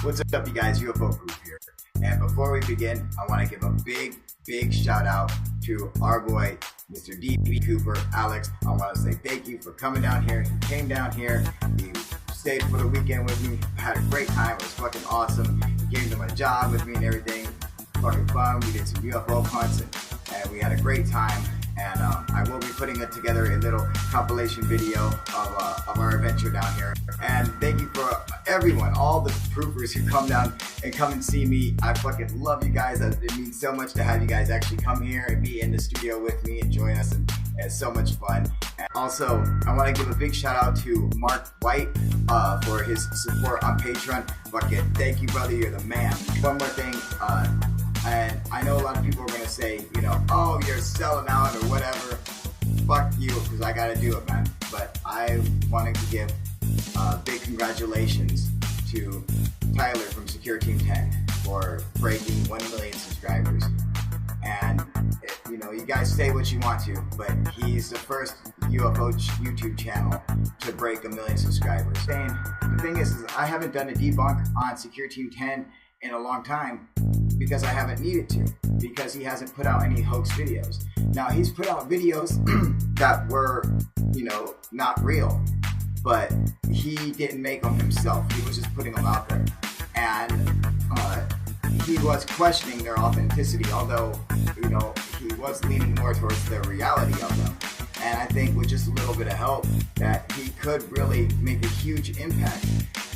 What's up, you guys? UFO Proof here. And before we begin, I want to give a big shout out to our boy, Mr. D.B. Cooper, Alex. I want to say thank you for coming down here. He came down here. He stayed for the weekend with me. Had a great time. It was fucking awesome. He gave him a job with me and everything. Fucking fun. We did some UFO hunts and we had a great time. And I will be putting together a little compilation video of our adventure down here. And thank you for everyone, all the proofers who come down and come and see me. I fucking love you guys. It means so much to have you guys actually come here and be in the studio with me and join us. And it's so much fun. And also, I want to give a big shout out to Mark White for his support on Patreon. Fucking thank you, brother. You're the man. One more thing. And I know a lot of people are going to say, you know, oh, you're selling out or whatever. Fuck you, because I got to do it, man. But I wanted to give big congratulations to Tyler from Secureteam10 for breaking 1 million subscribers. And, you know, you guys say what you want to, but he's the first UFO YouTube channel to break 1 million subscribers. And the thing is I haven't done a debunk on Secureteam10 in a long time because I haven't needed to, because he hasn't put out any hoax videos. Now, he's put out videos that were, you know, not real, but he didn't make them himself. He was just putting them out there. And he was questioning their authenticity, although, you know, he was leaning more towards the reality of them. And I think with just a little bit of help that he could really make a huge impact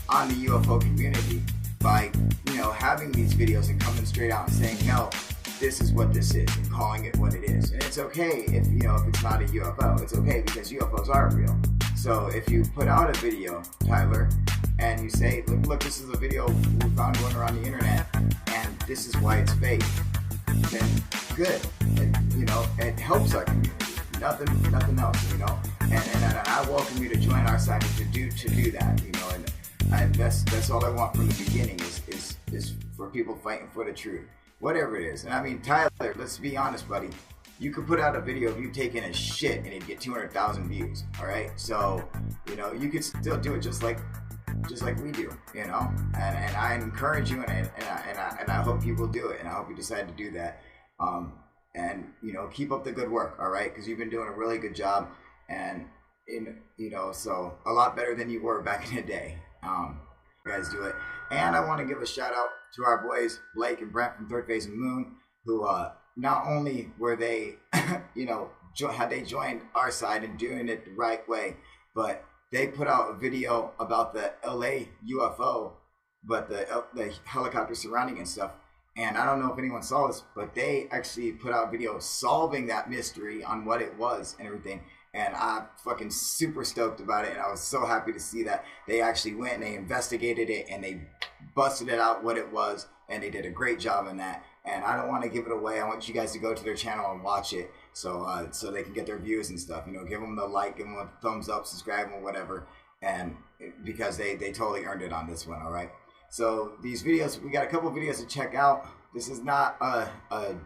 on the UFO community by, you know, having these videos and coming straight out and saying, no, this is what this is, and calling it what it is. And it's okay if, you know, if it's not a UFO. It's okay because UFOs are real. So if you put out a video, Tyler, and you say, look, this is a video we found going around the internet, and this is why it's fake, then good. You know, it helps our community. Nothing else, you know. And I welcome you to join our side and to do that, you know. And that's all I want from the beginning is for people fighting for the truth, whatever it is. And I mean, Tyler, let's be honest, buddy. You could put out a video of you taking a shit and it'd get 200,000 views. All right, so you know you could still do it just like we do, you know. And I encourage you, and I hope you will do it, and I hope you decide to do that. And you know, keep up the good work, all right? Because you've been doing a really good job, and you know, so a lot better than you were back in the day. You guys do it. And I want to give a shout out to our boys Blake and Brent from Third Phase and Moon, who not only were they you know, had they joined our side and doing it the right way, but they put out a video about the LA UFO, but the helicopter surrounding and stuff. And I don't know if anyone saw this, but they actually put out videos solving that mystery on what it was and everything. And I'm fucking super stoked about it. And I was so happy to see that they actually went and they investigated it and they busted it out what it was. And they did a great job in that. And I don't want to give it away. I want you guys to go to their channel and watch it so they can get their views and stuff. You know, give them the like, give them a thumbs up, subscribe them, whatever. And because they totally earned it on this one, all right? So these videos, we got a couple videos to check out. This is not a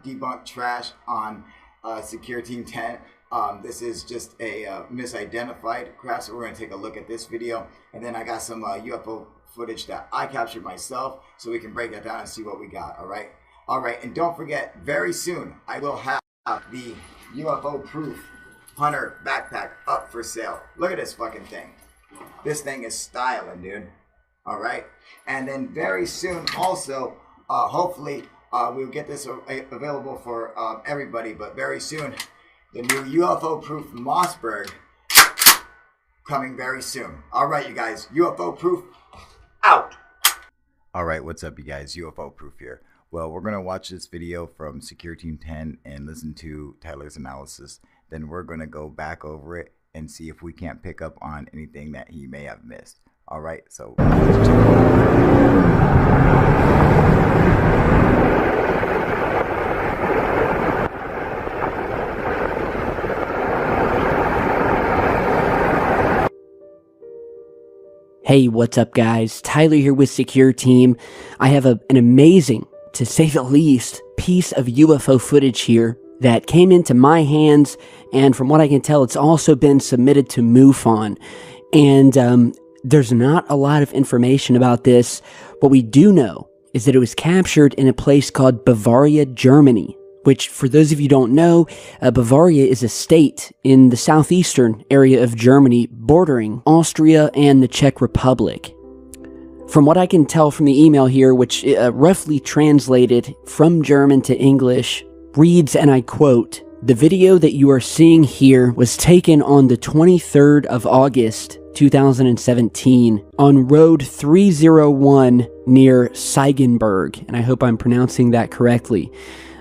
debunk trash on Secureteam10. This is just a misidentified craft, so we're going to take a look at this video. And then I got some UFO footage that I captured myself, so we can break that down and see what we got, all right? All right, and don't forget, very soon, I will have the UFO Proof Hunter backpack up for sale. Look at this fucking thing. This thing is styling, dude. All right? And then very soon, also, hopefully, we'll get this available for everybody, but very soon, the new UFO Proof Mossberg coming very soon. All right, you guys, UFO Proof out. All right, what's up, you guys? UFO Proof here. Well, we're going to watch this video from Secureteam10 and listen to Tyler's analysis. Then we're going to go back over it and see if we can't pick up on anything that he may have missed. All right, so let's check it out. Hey, what's up, guys? Tyler here with Secure Team. I have an amazing, to say the least, piece of UFO footage here that came into my hands, and from what I can tell, it's also been submitted to MUFON. And there's not a lot of information about this, What we do know is that it was captured in a place called Bavaria, Germany, which, for those of you who don't know, Bavaria is a state in the southeastern area of Germany bordering Austria and the Czech Republic. From what I can tell from the email here, which roughly translated from German to English, reads, and I quote, "The video that you are seeing here was taken on the 23rd of August, 2017, on Road 301 near Seigenberg," and I hope I'm pronouncing that correctly.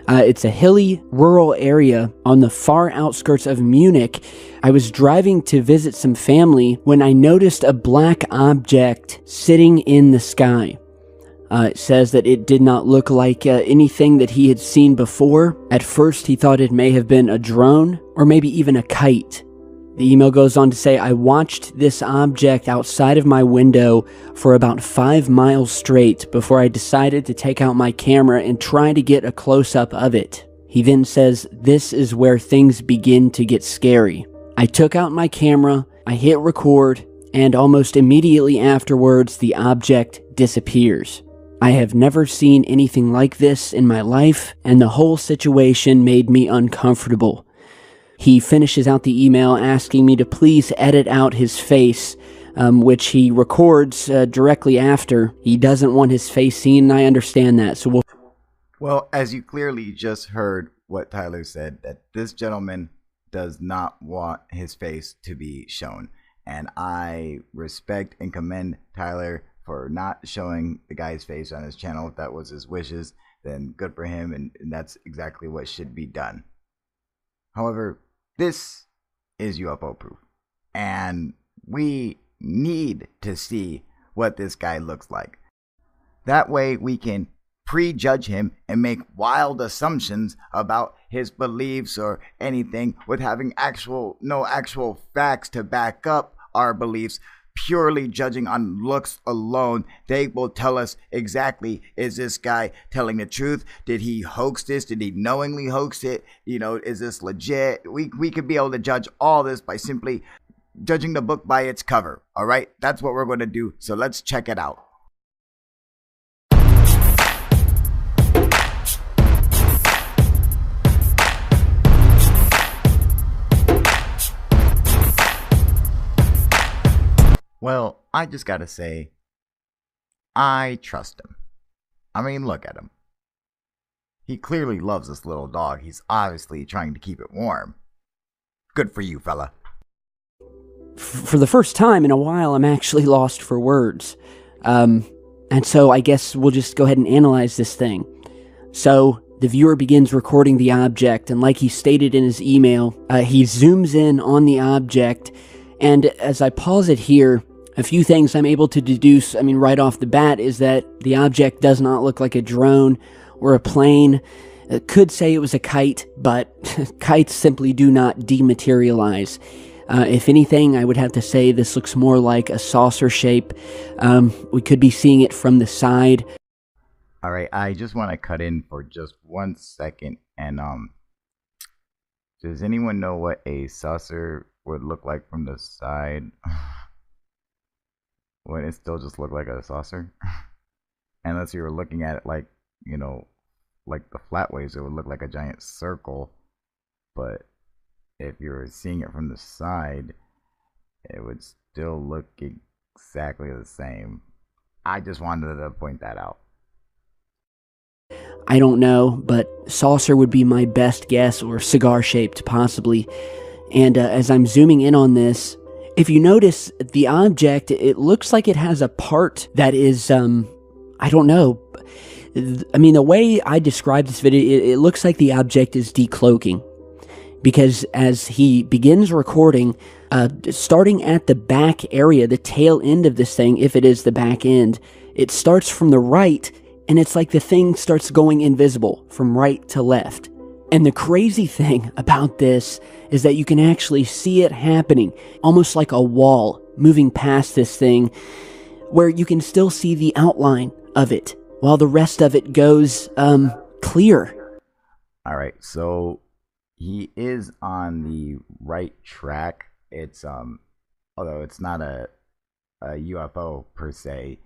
It's a hilly, rural area on the far outskirts of Munich. I was driving to visit some family when I noticed a black object sitting in the sky. It says that it did not look like anything that he had seen before. At first, he thought it may have been a drone or maybe even a kite. The email goes on to say, "I watched this object outside of my window for about 5 miles straight before I decided to take out my camera and try to get a close-up of it." He then says, "This is where things begin to get scary. I took out my camera, I hit record, and almost immediately afterwards, the object disappears. I have never seen anything like this in my life, and the whole situation made me uncomfortable." He finishes out the email asking me to please edit out his face, which he records directly after. He doesn't want his face seen, and I understand that. So Well, as you clearly just heard what Tyler said, that this gentleman does not want his face to be shown. And I respect and commend Tyler for not showing the guy's face on his channel. If that was his wishes, then good for him, and that's exactly what should be done. However, this is UFO proof, and we need to see what this guy looks like. That way we can prejudge him and make wild assumptions about his beliefs or anything with having no actual facts to back up our beliefs. Purely judging on looks alone, they will tell us exactly, is this guy telling the truth? Did he hoax this? Did he knowingly hoax it? Is this legit? We could be able to judge all this by simply judging the book by its cover. All right, that's what we're going to do. So let's check it out. Well, I just gotta say, I trust him. I mean, look at him. He clearly loves this little dog. He's obviously trying to keep it warm. Good for you, fella. For the first time in a while, I'm actually lost for words. And so I guess we'll just go ahead and analyze this thing. So the viewer begins recording the object, and like he stated in his email, he zooms in on the object. And as I pause it here, a few things I'm able to deduce, right off the bat, is that the object does not look like a drone or a plane. It could say it was a kite, but kites simply do not dematerialize. If anything, I would have to say this looks more like a saucer shape. We could be seeing it from the side. All right, I just want to cut in for just 1 second. And does anyone know what a saucer would look like from the side? When it still just looked like a saucer? Unless you were looking at it like, like the flat waves, it would look like a giant circle. But if you were seeing it from the side, it would still look exactly the same. I just wanted to point that out. I don't know, but saucer would be my best guess, or cigar-shaped possibly. And as I'm zooming in on this, if you notice the object, it looks like it has a part that is, I don't know. The way I describe this video, it looks like the object is decloaking. Because as he begins recording, starting at the back area, the tail end of this thing, if it is the back end, it starts from the right, and it's like the thing starts going invisible from right to left. And the crazy thing about this is that you can actually see it happening, almost like a wall moving past this thing, where you can still see the outline of it, while the rest of it goes, clear. All right, so he is on the right track. It's, although it's not a UFO per se,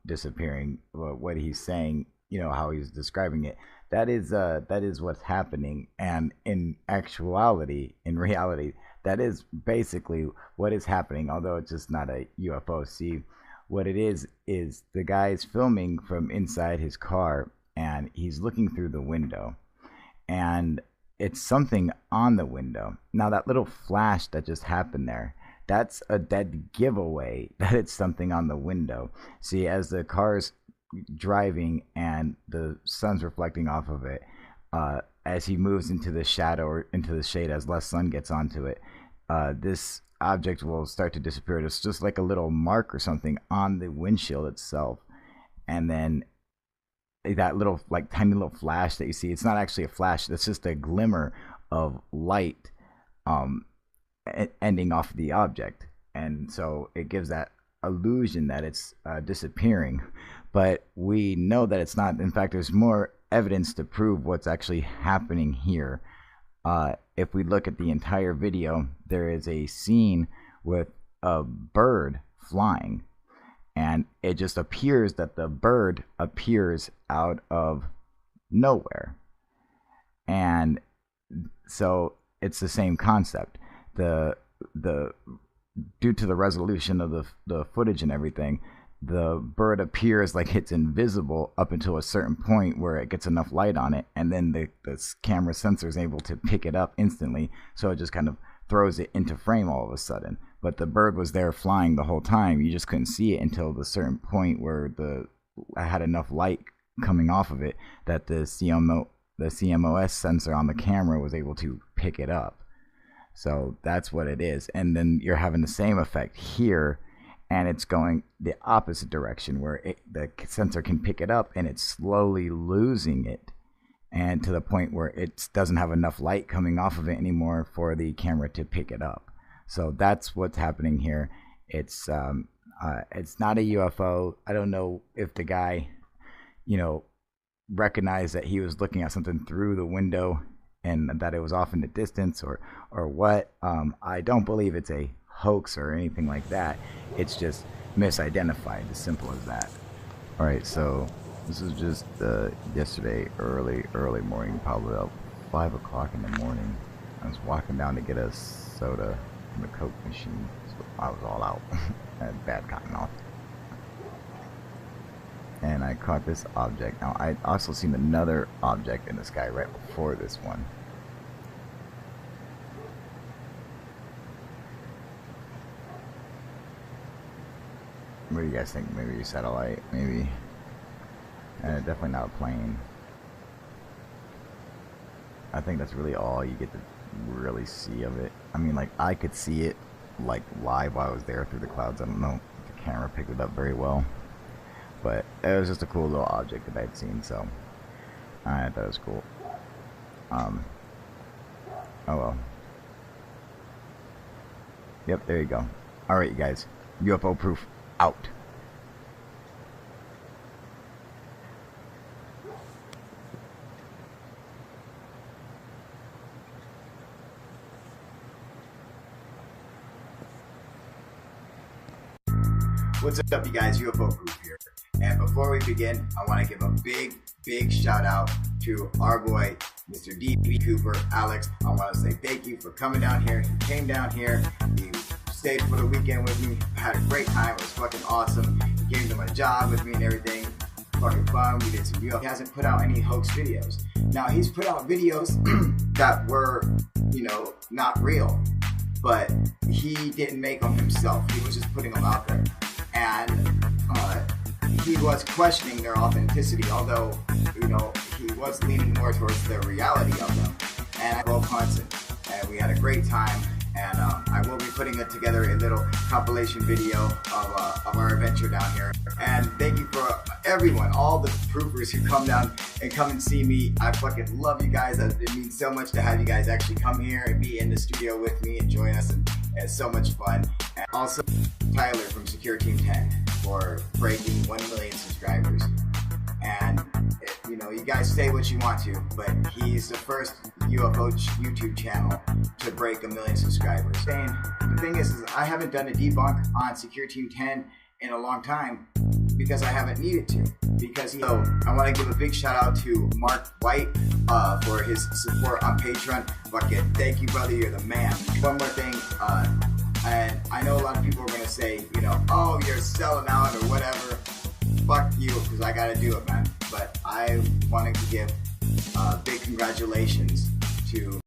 disappearing. What he's saying, how he's describing it, that is what's happening. And in actuality, in reality, that is basically what is happening, although it's just not a UFO. See, what it is the guy's filming from inside his car, and he's looking through the window, and it's something on the window. Now, that little flash that just happened there, that's a dead giveaway that it's something on the window. See, as the car's driving and the sun's reflecting off of it, as he moves into the shadow or into the shade, as less sun gets onto it, this object will start to disappear. It's just like a little mark or something on the windshield itself. And then that little, like, tiny little flash that you see, it's not actually a flash, that's just a glimmer of light ending off the object. And so it gives that illusion that it's disappearing, but we know that it's not. In fact, there's more evidence to prove what's actually happening here. If we look at the entire video, there is a scene with a bird flying, and it just appears that the bird appears out of nowhere. And so it's the same concept. The due to the resolution of the footage and everything, the bird appears like it's invisible up until a certain point where it gets enough light on it, and then the camera sensor is able to pick it up instantly, so it just kind of throws it into frame all of a sudden. But the bird was there flying the whole time. You just couldn't see it until the certain point where I had enough light coming off of it that the CMOS sensor on the camera was able to pick it up. So that's what it is. And then you're having the same effect here, and it's going the opposite direction where the sensor can pick it up, and it's slowly losing it, and to the point where it doesn't have enough light coming off of it anymore for the camera to pick it up. So that's what's happening here. It's not a UFO. I don't know if the guy, recognized that he was looking at something through the window and that it was off in the distance, or what. I don't believe it's a hoax or anything like that. It's just misidentified, as simple as that. All right, so this is just yesterday early morning, probably about 5 o'clock in the morning. I was walking down to get a soda from the Coke machine, so I was all out. I had bad cotton off, and I caught this object. Now, I also seen another object in the sky right before this one. What do you guys think? Maybe a satellite, maybe. Definitely not a plane. I think that's really all you get to really see of it. I mean, like, I could see it like live while I was there through the clouds. I don't know if the camera picked it up very well, but it was just a cool little object that I'd seen, so I thought it was cool. Oh well. Yep, there you go. Alright, you guys. UFO proof out. What's up, you guys? UFO Proof here. And before we begin, I want to give a big shout out to our boy, Mr. D.B. Cooper, Alex. I want to say thank you for coming down here. He came down here. He stayed for the weekend with me. I had a great time. It was fucking awesome. He came to my job with me and everything. Fucking fun. We did some UFO. He hasn't put out any hoax videos. Now, he's put out videos that were, not real. But he didn't make them himself. He was just putting them out there. And he was questioning their authenticity, although, he was leaning more towards the reality of them. And I drove Hudson, and we had a great time. And I will be putting together a little compilation video of our adventure down here. And thank you for everyone, all the proofers who come down and come and see me. I fucking love you guys. It means so much to have you guys actually come here and be in the studio with me and join us. And it's so much fun. And also Tyler from Secureteam10 for breaking 1 million subscribers. And you guys say what you want to, but he's the first UFO YouTube channel to break 1 million subscribers. And the thing is I haven't done a debunk on Secureteam10 in a long time because I haven't needed to. So I want to give a big shout out to Mark White for his support on Patreon. Fucking thank you, brother. You're the man. One more thing, and I know a lot of people are gonna say, you know, oh, you're selling out or whatever. Fuck you, because I gotta do it, man. But I wanted to give big congratulations to